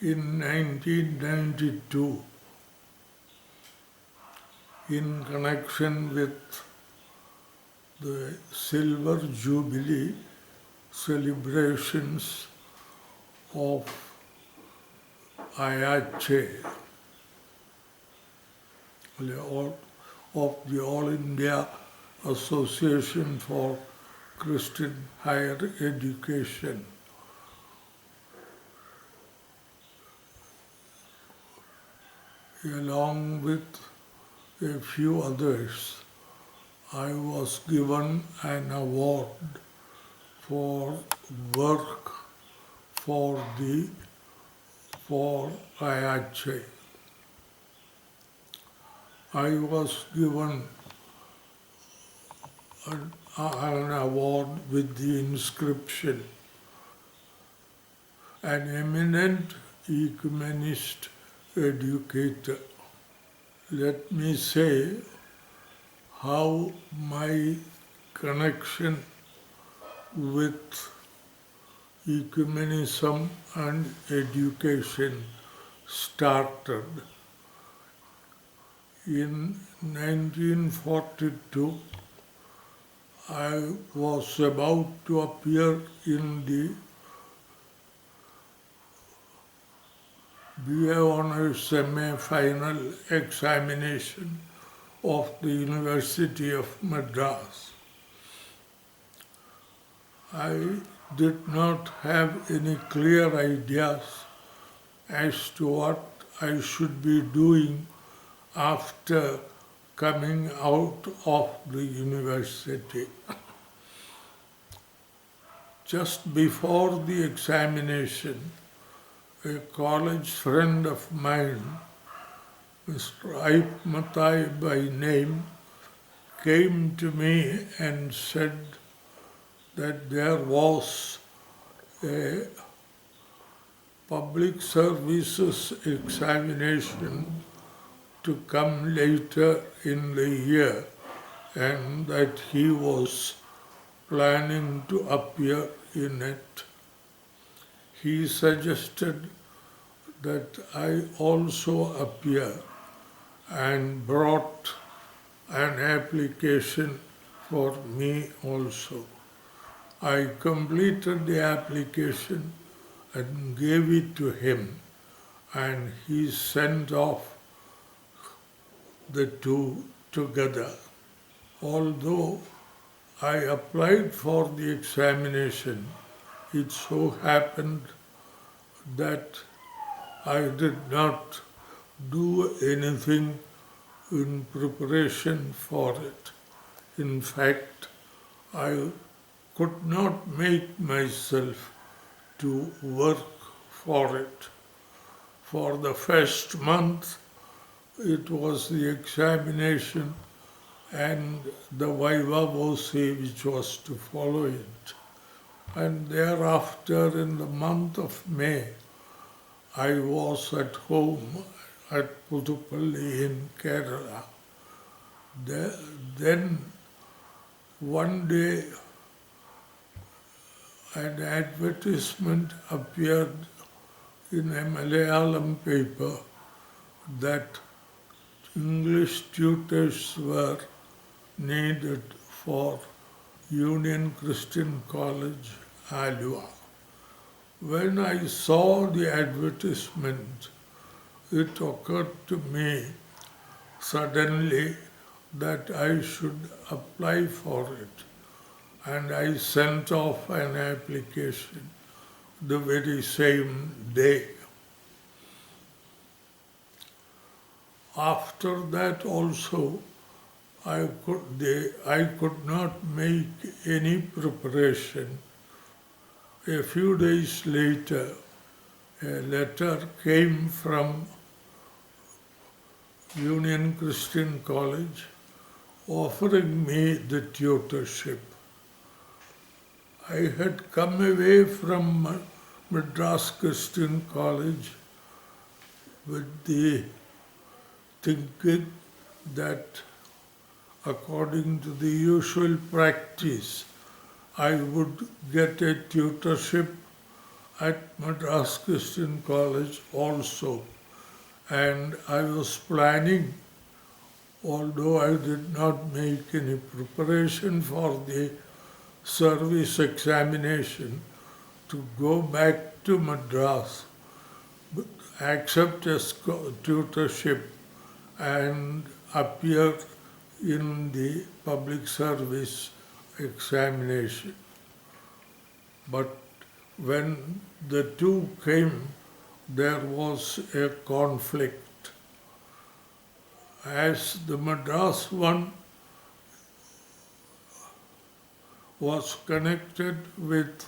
in 1992, in connection with the Silver Jubilee celebrations of IACHE, of the All India Association for Christian Higher Education. Along with a few others, I was given an award for work for IACHE. I was given an award with the inscription, an eminent Ecumenist Educator. Let me say how my connection with ecumenism and education started. In 1942, I was about to appear in the BA Honours semi-final examination of the University of Madras. I did not have any clear ideas as to what I should be doing after coming out of the university. Just before the examination, a college friend of mine, Mr. Aipmatai by name, came to me and said that there was a public services examination to come later in the year, and that he was planning to appear in it. He suggested that I also appear and brought an application for me also. I completed the application and gave it to him, and he sent off the two together. Although I applied for the examination, it so happened that I did not do anything in preparation for it. In fact, I could not make myself to work for it. For the first month, it was the examination and the viva voce which was to follow it. And thereafter, in the month of May, I was at home at Puthuppally in Kerala. Then one day an advertisement appeared in a Malayalam paper that English tutors were needed for Union Christian College, Alua. When I saw the advertisement, it occurred to me suddenly that I should apply for it, and I sent off an application the very same day. After that also, I could not make any preparation. A few days later, a letter came from Union Christian College offering me the tutorship. I had come away from Madras Christian College with the thinking that according to the usual practice, I would get a tutorship at Madras Christian College also. And I was planning, although I did not make any preparation for the service examination, to go back to Madras, accept a tutorship and appear in the public service examination. But when the two came, there was a conflict. As the Madras one was connected with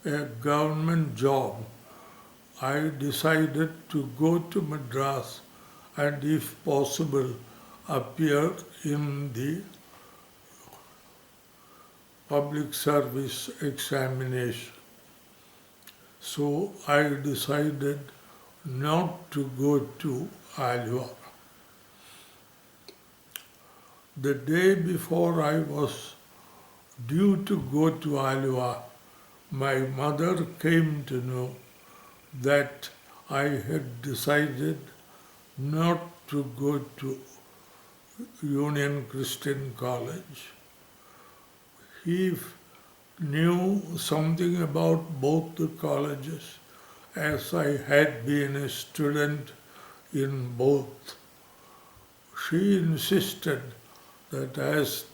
a government job, I decided to go to Madras and, if possible, appear in the public service examination. So I decided not to go to Alva. The day before I was due to go to Alva, my mother came to know that I had decided not to go to Union Christian College. He knew something about both the colleges, as I had been a student in both. She insisted that as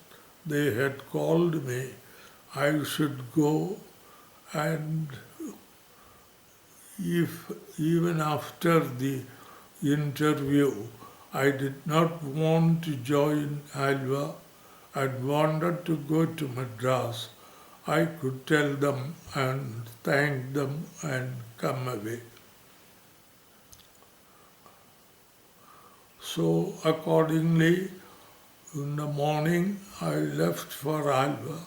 they had called me, I should go, and if even after the interview I did not want to join Alva and wanted to go to Madras, I could tell them and thank them and come away. So accordingly, in the morning I left for Alva,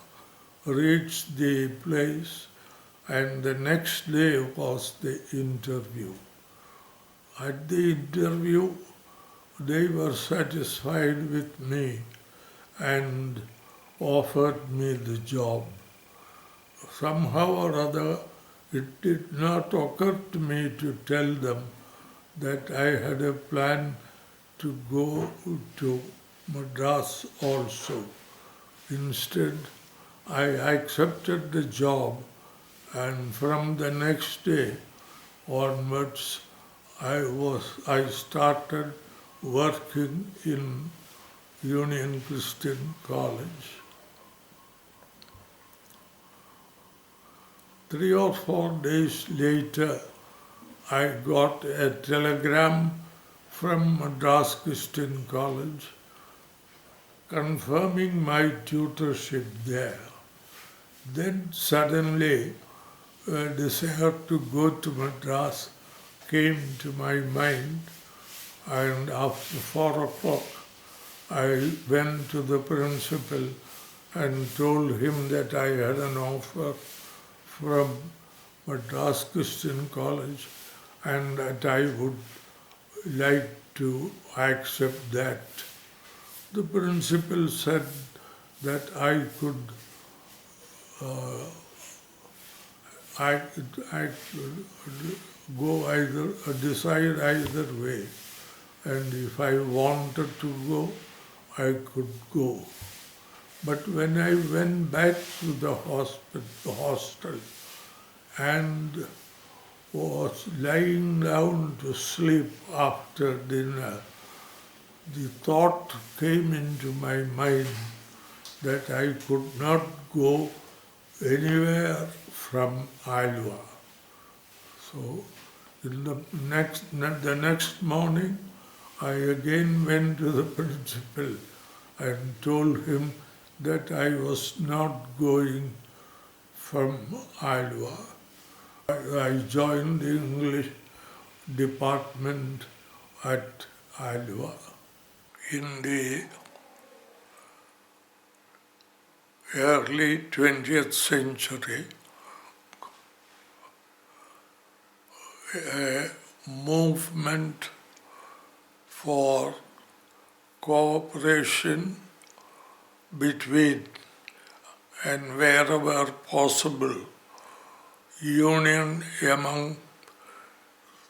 reached the place, and the next day was the interview. At the interview, they were satisfied with me and offered me the job. Somehow or other, it did not occur to me to tell them that I had a plan to go to Madras also. Instead, I accepted the job, and from the next day onwards, I started working in Union Christian College. 3 or 4 days later, I got a telegram from Madras Christian College confirming my tutorship there. Then suddenly a desire to go to Madras came to my mind, and after 4 o'clock I went to the principal and told him that I had an offer from Madras Christian College and that I would like to accept that. The principal said that I could decide either way, and if I wanted to go, I could go. But when I went back to the hostel and was lying down to sleep after dinner, the thought came into my mind that I could not go anywhere from Alva. So the next morning, I again went to the principal and told him that I was not going from Alva. I joined the English department at Alva. In the early 20th century, a movement for cooperation between and wherever possible union among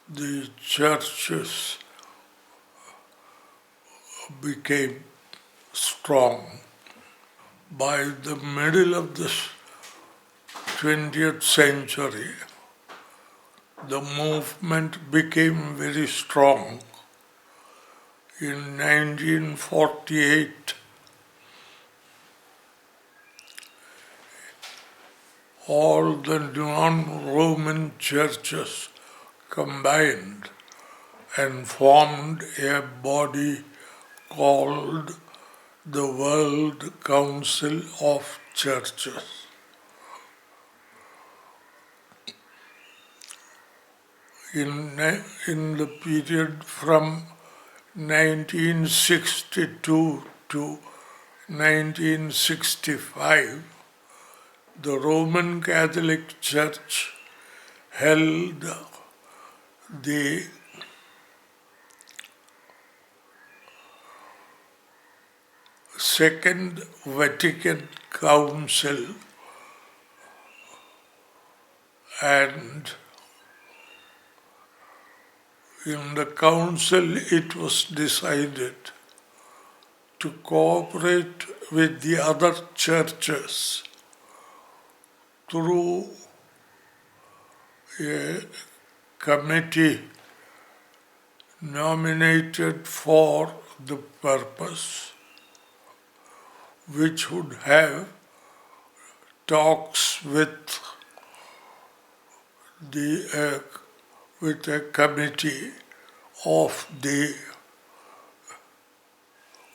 the churches became strong. By the middle of the 20th century, the movement became very strong. In 1948, all the non-Roman churches combined and formed a body called the World Council of Churches. In the period from 1962 to 1965, the Roman Catholic Church held the Second Vatican Council, and in the council it was decided to cooperate with the other churches through a committee nominated for the purpose, which would have talks with a committee of the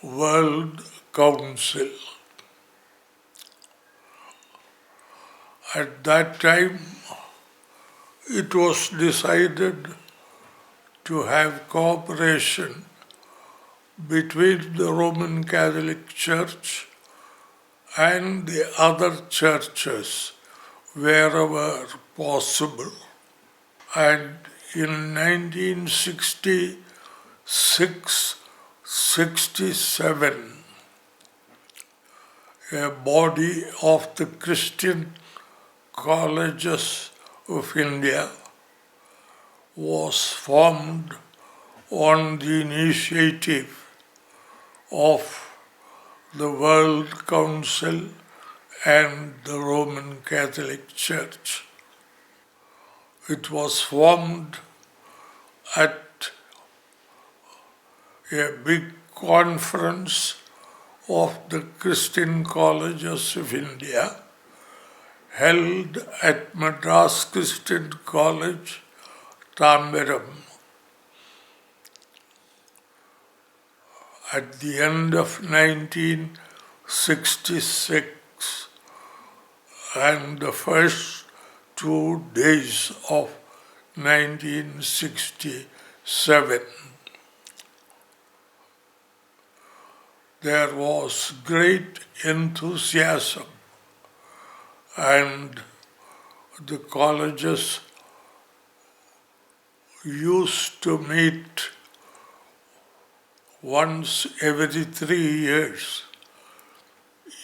World Council. At that time, it was decided to have cooperation between the Roman Catholic Church and the other churches wherever possible. And in 1966-67, a body of the Christian Colleges of India was formed on the initiative of the World Council and the Roman Catholic Church. It was formed at a big conference of the Christian Colleges of India held at Madras Christian College, Tambaram, at the end of 1966 and the first 2 days of 1967. There was great enthusiasm, and the colleges used to meet once every 3 years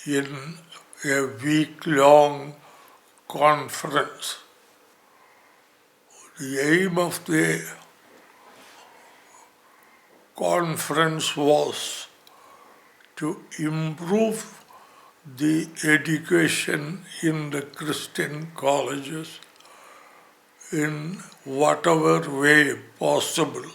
in a week-long conference. The aim of the conference was to improve the education in the Christian colleges in whatever way possible.